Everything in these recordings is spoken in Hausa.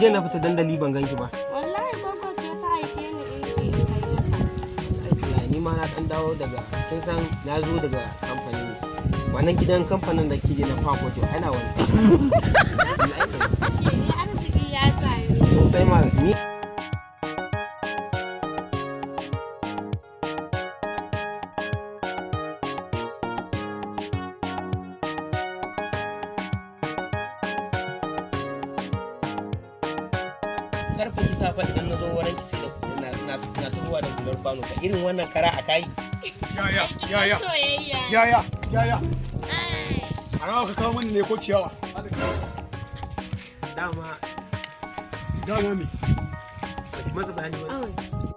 je na fita dandali ban ganki ba. Wallahi gogo ce ta aike ni in ce in kai maka. Ni ma na dan dawo daga kin san na zo daga kamfani ne. Wannan gidan kamfanin da ke na Fakoto ana wani. Ce ni arziki ya same. Sosai ma ni karfe safa idan na zo wurin ki sai da na turuwa da gular kwano ka irin wannan kara a kai. Soyayya. Yaya. Arawa ka kawo mini ne ko ciyawa? Dama me? Masa bayani wani.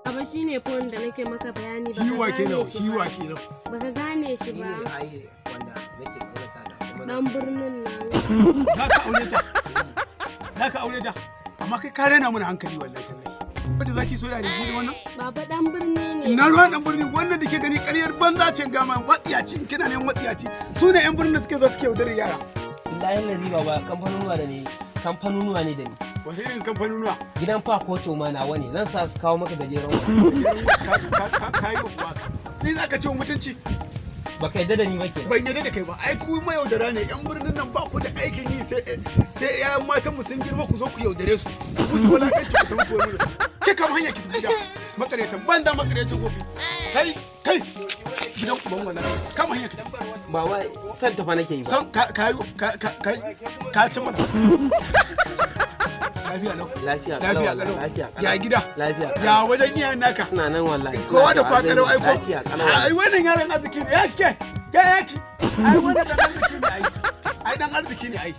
Aba shi ne fon da nake maka bayani ba. Shiwa kenan, shiwa kenan. Ba ka gane shi Ni ba. ne haye wanda nake kaurata da kuma Dan birnin nan. Za ka aure ta. Amma kai ka rena mana hankali wallahi tallahi. Wanda zaki so ya da shi wannan? Baba dan birni ne. Na ruwan dan birni wannan da ke gani ƙaryar banza ce gama matsiyaci kina ne matsiyaci. Su ne yan birnin da suke zo suke yaudarar yara. billahi lazi baba kamfanonuwa da ne kamfanonuwa ne da ni. Wasu irin kamfanonuwa? Gidan Fakoto ma nawa ne zan sa su kawo maka gajeren wani. Ka yi uwa. Ni za ka ce mutunci? Baka yadda da ni ba ke. Ban yadda da kai ba. Ai ku ma yaudara ne. Yan birnin nan ba ku da aikin yi sai yayan matan mu sun girma ku zo ku yaudare su. Ku su walakanci ku tafi koyo da su. Ke kama hanya ki gida. Makaretan banda makaretan gobe. Kai gidan uban wannan. Kama hanya ki. Ba wai san tafa nake yi ba. San ka ci mana. Lafiya lau. Lafiya Lafiya kalau. kalau. Ya gida. Lafiya kalau. Ya wajen iyayen naka. Suna nan wallahi. Kowa da kwakalo aiko. Lafiya kalau. Ai wannan yaron arziki ne. Ya ke. Ai wannan dan arziki ne ai. Ai dan arziki ne ai.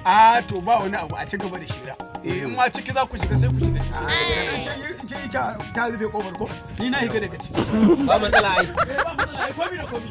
A to ba wani abu a ci gaba da shira. In ma ciki za ku shiga sai ku shiga. Ka rufe kofar ko? Ni na higa daga ciki. Ba matsala ai. Ba matsala ai komi da komi.